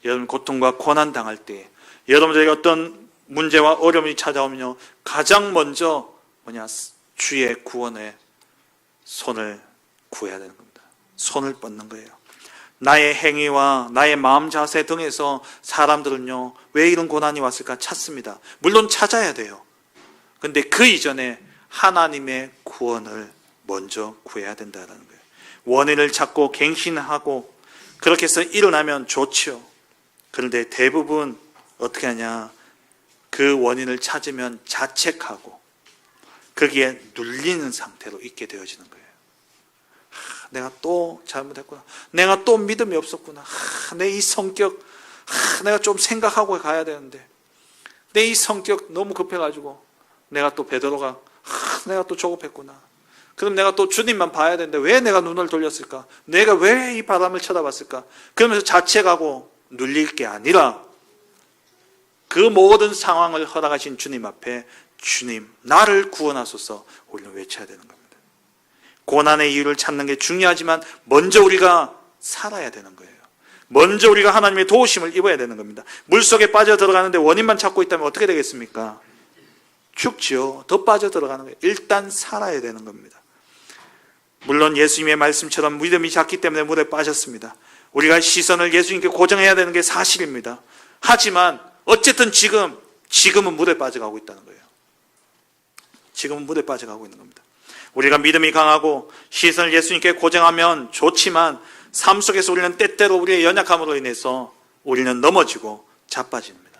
여러분 고통과 고난 당할 때, 여러분들에게 어떤 문제와 어려움이 찾아오면요, 가장 먼저 주의 구원의 손을 구해야 되는 겁니다. 손을 뻗는 거예요. 나의 행위와 나의 마음 자세 등에서 사람들은요, 왜 이런 고난이 왔을까 찾습니다. 물론 찾아야 돼요. 근데 그 이전에 하나님의 구원을 먼저 구해야 된다는 거예요. 원인을 찾고 갱신하고 그렇게 해서 일어나면 좋죠. 그런데 대부분 어떻게 하냐, 그 원인을 찾으면 자책하고 거기에 눌리는 상태로 있게 되어지는 거예요. 내가 또 잘못했구나. 내가 또 믿음이 없었구나. 내 이 성격, 내가 좀 생각하고 가야 되는데 내 이 성격 너무 급해가지고 내가 또 베드로가 내가 또 조급했구나. 그럼 내가 또 주님만 봐야 되는데 왜 내가 눈을 돌렸을까? 내가 왜 이 바람을 쳐다봤을까? 그러면서 자책하고 눌릴 게 아니라 그 모든 상황을 허락하신 주님 앞에 주님 나를 구원하소서 우리는 외쳐야 되는 겁니다. 고난의 이유를 찾는 게 중요하지만 먼저 우리가 살아야 되는 거예요. 먼저 우리가 하나님의 도우심을 입어야 되는 겁니다. 물속에 빠져 들어가는데 원인만 찾고 있다면 어떻게 되겠습니까? 죽지요. 더 빠져 들어가는 거예요. 일단 살아야 되는 겁니다. 물론 예수님의 말씀처럼 믿음이 작기 때문에 물에 빠졌습니다. 우리가 시선을 예수님께 고정해야 되는 게 사실입니다. 하지만 어쨌든 지금은 물에 빠져가고 있다는 거예요. 지금은 물에 빠져가고 있는 겁니다. 우리가 믿음이 강하고 시선을 예수님께 고정하면 좋지만 삶 속에서 우리는 때때로 우리의 연약함으로 인해서 우리는 넘어지고 자빠집니다.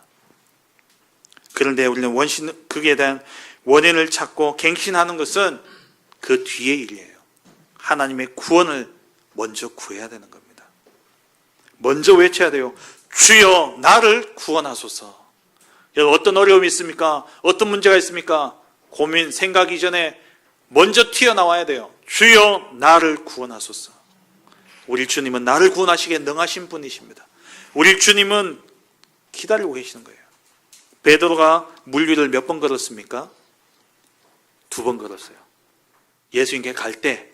그런데 우리는 거기에 대한 원인을 찾고 갱신하는 것은 그 뒤의 일이에요. 하나님의 구원을 먼저 구해야 되는 겁니다. 먼저 외쳐야 돼요. 주여 나를 구원하소서. 여러분 어떤 어려움이 있습니까? 어떤 문제가 있습니까? 고민, 생각 이전에 먼저 튀어나와야 돼요. 주여 나를 구원하소서. 우리 주님은 나를 구원하시기에 능하신 분이십니다. 우리 주님은 기다리고 계시는 거예요. 베드로가 물 위를 몇 번 걸었습니까? 2번 걸었어요. 예수님께 갈 때,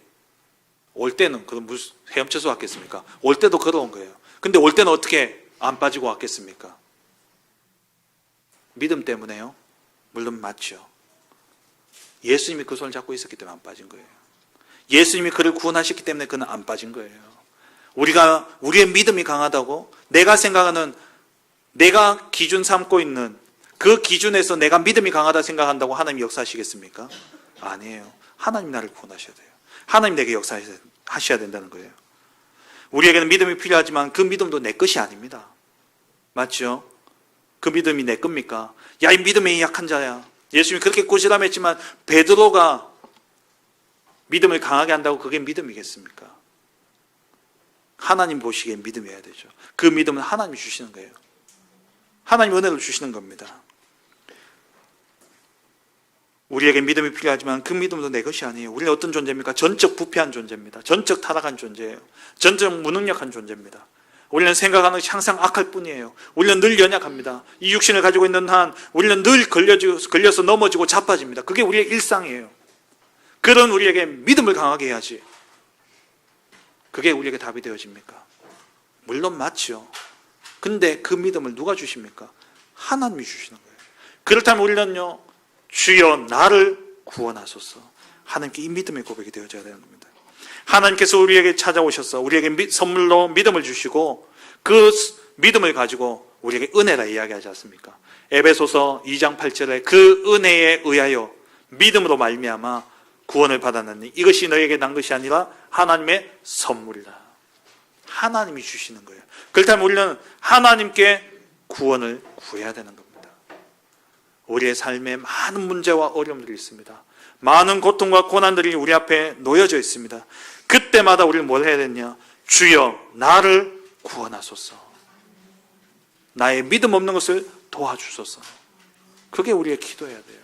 올 때는 그럼 헤엄쳐서 왔겠습니까? 올 때도 걸어온 거예요. 근데 올 때는 어떻게 안 빠지고 왔겠습니까? 믿음 때문에요? 물론 맞죠. 예수님이 그 손을 잡고 있었기 때문에 안 빠진 거예요. 예수님이 그를 구원하셨기 때문에 그는 안 빠진 거예요. 우리의 믿음이 강하다고 내가 생각하는, 내가 기준 삼고 있는 그 기준에서 내가 믿음이 강하다 생각한다고 하나님이 역사하시겠습니까? 아니에요. 하나님 나를 구원하셔야 돼요. 하나님 내게 역사하셔야 된다는 거예요. 우리에게는 믿음이 필요하지만 그 믿음도 내 것이 아닙니다. 맞죠? 그 믿음이 내 겁니까? 야, 이 믿음에 약한 자야. 예수님이 그렇게 꾸지람했지만 베드로가 믿음을 강하게 한다고 그게 믿음이겠습니까? 하나님 보시기에 믿음이어야 되죠. 그 믿음은 하나님이 주시는 거예요. 하나님 은혜를 주시는 겁니다. 우리에게 믿음이 필요하지만 그 믿음도 내 것이 아니에요. 우리는 어떤 존재입니까? 전적 부패한 존재입니다. 전적 타락한 존재예요. 전적 무능력한 존재입니다. 우리는 생각하는 것이 항상 악할 뿐이에요. 우리는 늘 연약합니다. 이 육신을 가지고 있는 한 우리는 늘 걸려서 넘어지고 자빠집니다. 그게 우리의 일상이에요. 그런 우리에게 믿음을 강하게 해야지. 그게 우리에게 답이 되어집니까? 물론 맞죠. 근데 그 믿음을 누가 주십니까? 하나님이 주시는 거예요. 그렇다면 우리는요, 주여 나를 구원하소서. 하나님께 이 믿음의 고백이 되어져야 되는 겁니다. 하나님께서 우리에게 찾아오셔서 우리에게 선물로 믿음을 주시고 그 믿음을 가지고 우리에게 은혜라 이야기하지 않습니까? 에베소서 2장 8절에 그 은혜에 의하여 믿음으로 말미암아 구원을 받았느니 이것이 너에게 난 것이 아니라 하나님의 선물이라. 하나님이 주시는 거예요. 그렇다면 우리는 하나님께 구원을 구해야 되는 겁니다. 우리의 삶에 많은 문제와 어려움들이 있습니다. 많은 고통과 고난들이 우리 앞에 놓여져 있습니다. 그때마다 우리는 뭘 해야 되냐? 주여 나를 구원하소서. 나의 믿음 없는 것을 도와주소서. 그게 우리의 기도해야 돼요.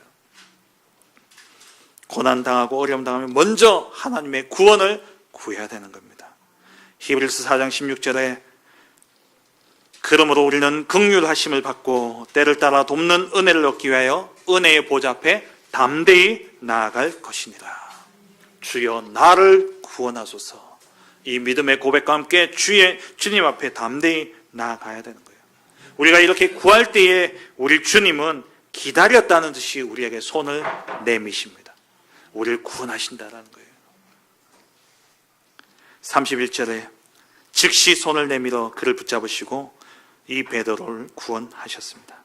고난당하고 어려움 당하면 먼저 하나님의 구원을 구해야 되는 겁니다. 히브리서 4장 16절에 그러므로 우리는 긍휼하심을 받고 때를 따라 돕는 은혜를 얻기 위하여 은혜의 보좌 앞에 담대히 나아갈 것이니라. 주여 나를 구원하소서. 이 믿음의 고백과 함께 주님 앞에 담대히 나아가야 되는 거예요. 우리가 이렇게 구할 때에 우리 주님은 기다렸다는 듯이 우리에게 손을 내미십니다. 우리를 구원하신다라는 거예요. 31절에 즉시 손을 내밀어 그를 붙잡으시고 이 베드로를 구원하셨습니다.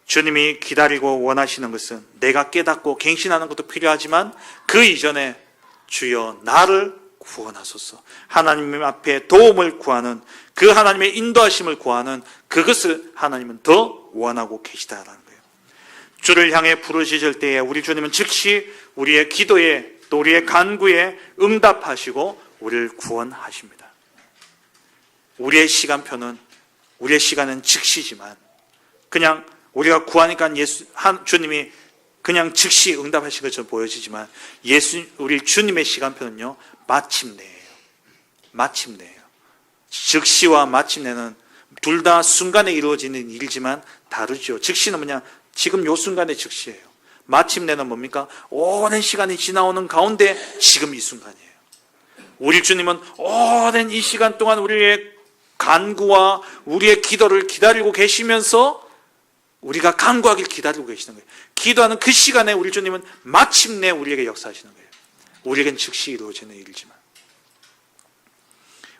주님이 기다리고 원하시는 것은 내가 깨닫고 갱신하는 것도 필요하지만 그 이전에 주여 나를 구원하소서. 하나님 앞에 도움을 구하는 그 하나님의 인도하심을 구하는 그것을 하나님은 더 원하고 계시다라는 거예요. 주를 향해 부르짖을 때에 우리 주님은 즉시 우리의 기도에 또 우리의 간구에 응답하시고 우리를 구원하십니다. 우리의 시간표는 우리의 시간은 즉시지만 그냥 우리가 구하니까 주님이 그냥 즉시 응답하신 것처럼 보여지지만 우리 주님의 시간표는요 마침내예요. 마침내예요. 즉시와 마침내는 둘 다 순간에 이루어지는 일이지만 다르죠. 즉시는 뭐냐? 지금 요 순간의 즉시예요. 마침내는 뭡니까? 오랜 시간이 지나오는 가운데 지금 이 순간이에요. 우리 주님은 오랜 이 시간 동안 우리의 간구와 우리의 기도를 기다리고 계시면서 우리가 간구하길 기다리고 계시는 거예요. 기도하는 그 시간에 우리 주님은 마침내 우리에게 역사하시는 거예요. 우리에겐 즉시 이루어지는 일이지만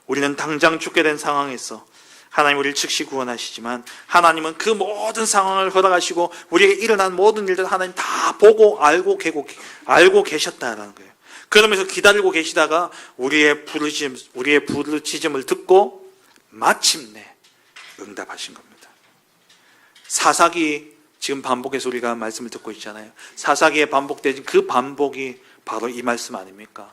우리는 당장 죽게 된 상황에서 하나님 우리를 즉시 구원하시지만 하나님은 그 모든 상황을 허락하시고 우리에게 일어난 모든 일들 하나님 다 보고 알고 계셨다라는 거예요. 그러면서 기다리고 계시다가 우리의 부르짖음을 듣고 마침내 응답하신 겁니다. 사사기 지금 반복해서 우리가 말씀을 듣고 있잖아요. 사사기에 반복된 그 반복이 바로 이 말씀 아닙니까?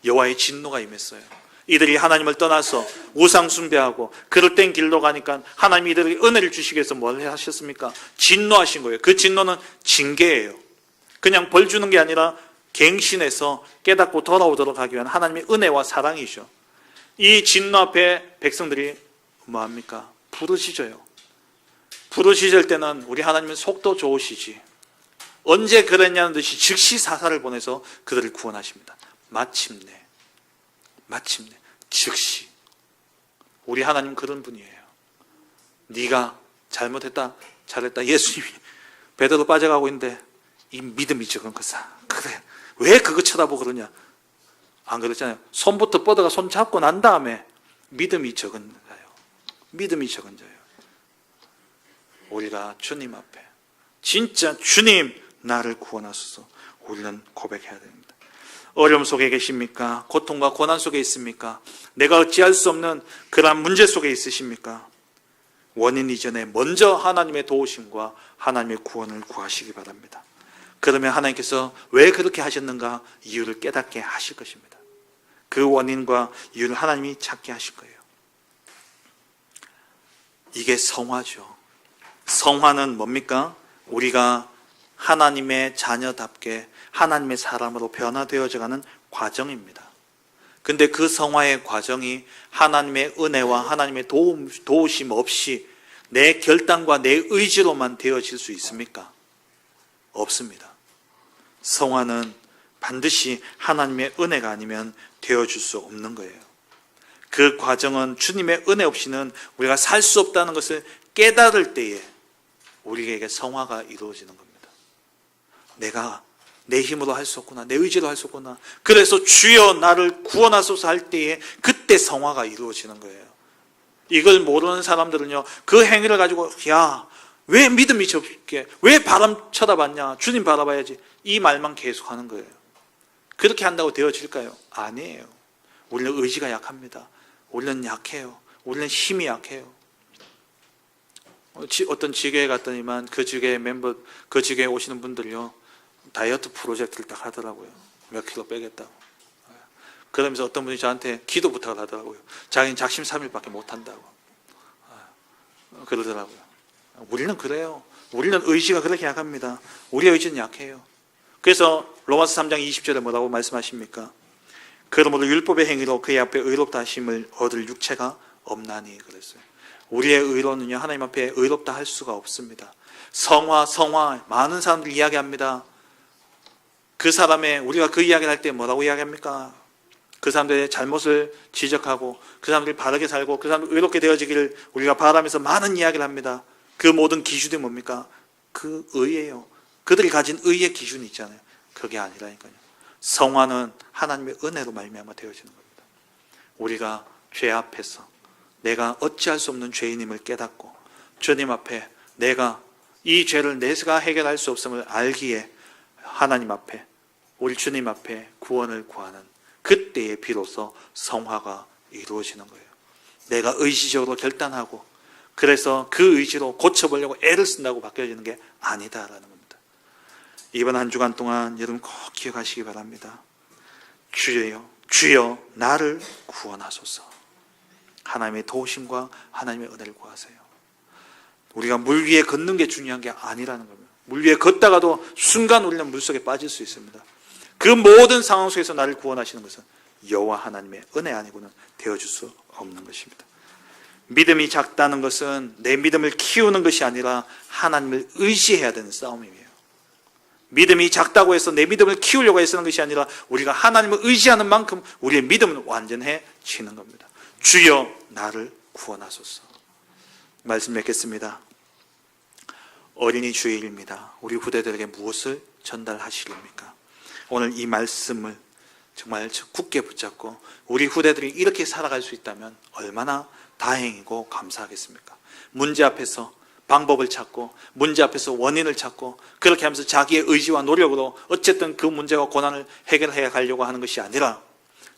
여호와의 진노가 임했어요. 이들이 하나님을 떠나서 우상 숭배하고 그럴 땐 길로 가니까 하나님이 이들에게 은혜를 주시기 위해서 뭘 하셨습니까? 진노하신 거예요. 그 진노는 징계예요. 그냥 벌 주는 게 아니라 갱신해서 깨닫고 돌아오도록 하기 위한 하나님의 은혜와 사랑이죠. 이 진노 앞에 백성들이 뭐합니까? 부르짖어요. 부르짖을 때는 우리 하나님은 속도 좋으시지. 언제 그랬냐는 듯이 즉시 사사를 보내서 그들을 구원하십니다. 마침내 즉시. 우리 하나님 그런 분이에요. 네가 잘못했다 잘했다. 예수님이 베드로 빠져가고 있는데 이 믿음이 적은 거사. 그래 왜 그거 쳐다보고 그러냐. 안 그랬잖아요. 손부터 뻗어가 손 잡고 난 다음에 믿음이 적은 자요. 믿음이 적은 자요. 우리가 주님 앞에 진짜 주님 나를 구원하소서 우리는 고백해야 됩니다. 어려움 속에 계십니까? 고통과 고난 속에 있습니까? 내가 어찌할 수 없는 그러한 문제 속에 있으십니까? 원인 이전에 먼저 하나님의 도우심과 하나님의 구원을 구하시기 바랍니다. 그러면 하나님께서 왜 그렇게 하셨는가 이유를 깨닫게 하실 것입니다. 그 원인과 이유를 하나님이 찾게 하실 거예요. 이게 성화죠. 성화는 뭡니까? 우리가 하나님의 자녀답게 하나님의 사람으로 변화되어져가는 과정입니다. 근데 그 성화의 과정이 하나님의 은혜와 하나님의 도우심 없이 내 결단과 내 의지로만 되어질 수 있습니까? 없습니다. 성화는 반드시 하나님의 은혜가 아니면 되어줄 수 없는 거예요. 그 과정은 주님의 은혜 없이는 우리가 살 수 없다는 것을 깨달을 때에 우리에게 성화가 이루어지는 겁니다. 내 힘으로 할 수 없구나, 내 의지로 할 수 없구나. 그래서 주여 나를 구원하소서 할 때에 그때 성화가 이루어지는 거예요. 이걸 모르는 사람들은요, 그 행위를 가지고 야, 왜 믿음이 없게, 왜 바람 쳐다봤냐, 주님 바라봐야지, 이 말만 계속하는 거예요. 그렇게 한다고 되어질까요? 아니에요. 우리는 의지가 약합니다. 우리는 약해요. 우리는 힘이 약해요. 어떤 지교에 갔더니만 그 지교의 멤버, 그 지교에 오시는 분들요, 다이어트 프로젝트를 딱 하더라고요. 몇 킬로 빼겠다고. 그러면서 어떤 분이 저한테 기도 부탁을 하더라고요. 자기는 작심삼일밖에 못한다고. 그러더라고요. 우리는 그래요. 우리는 의지가 그렇게 약합니다. 우리의 의지는 약해요. 그래서 로마서 3장 20절에 뭐라고 말씀하십니까? 그러므로 율법의 행위로 그의 앞에 의롭다 하심을 얻을 육체가 없나니 그랬어요. 우리의 의로는요, 하나님 앞에 의롭다 할 수가 없습니다. 성화 많은 사람들이 이야기합니다. 그 사람의, 우리가 그 이야기를 할 때 뭐라고 이야기합니까? 그 사람들의 잘못을 지적하고 그 사람들이 바르게 살고 그 사람들이 의롭게 되어지기를 우리가 바라면서 많은 이야기를 합니다. 그 모든 기준이 뭡니까? 그 의예요. 그들이 가진 의의 기준이 있잖아요. 그게 아니라니까요. 성화는 하나님의 은혜로 말미암아 되어지는 겁니다. 우리가 죄 앞에서 내가 어찌할 수 없는 죄인임을 깨닫고 주님 앞에 내가 이 죄를 내가 해결할 수 없음을 알기에 하나님 앞에, 우리 주님 앞에 구원을 구하는 그때에 비로소 성화가 이루어지는 거예요. 내가 의지적으로 결단하고 그래서 그 의지로 고쳐보려고 애를 쓴다고 바뀌어지는 게 아니다라는 겁니다. 이번 한 주간 동안 여러분 꼭 기억하시기 바랍니다. 주여 나를 구원하소서. 하나님의 도우심과 하나님의 은혜를 구하세요. 우리가 물 위에 걷는 게 중요한 게 아니라는 겁니다. 물 위에 걷다가도 순간 우리는 물속에 빠질 수 있습니다. 그 모든 상황 속에서 나를 구원하시는 것은 여호와 하나님의 은혜 아니고는 되어줄 수 없는 것입니다. 믿음이 작다는 것은 내 믿음을 키우는 것이 아니라 하나님을 의지해야 되는 싸움이에요. 믿음이 작다고 해서 내 믿음을 키우려고 애쓰는 것이 아니라 우리가 하나님을 의지하는 만큼 우리의 믿음은 완전해지는 겁니다. 주여 나를 구원하소서. 말씀 맺겠습니다. 어린이 주일입니다. 우리 후대들에게 무엇을 전달하시렵니까? 오늘 이 말씀을 정말 굳게 붙잡고 우리 후대들이 이렇게 살아갈 수 있다면 얼마나 다행이고 감사하겠습니까? 문제 앞에서 방법을 찾고 문제 앞에서 원인을 찾고 그렇게 하면서 자기의 의지와 노력으로 어쨌든 그 문제와 고난을 해결해 가려고 하는 것이 아니라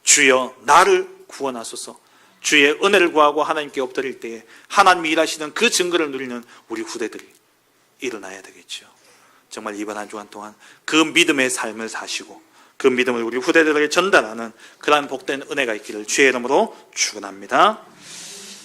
주여 나를 구원하소서. 주의 은혜를 구하고 하나님께 엎드릴 때에 하나님이 일하시는 그 증거를 누리는 우리 후대들이 일어나야 되겠죠. 정말 이번 한 주간 동안 그 믿음의 삶을 사시고 그 믿음을 우리 후대들에게 전달하는 그러한 복된 은혜가 있기를 주의 이름으로 축원합니다.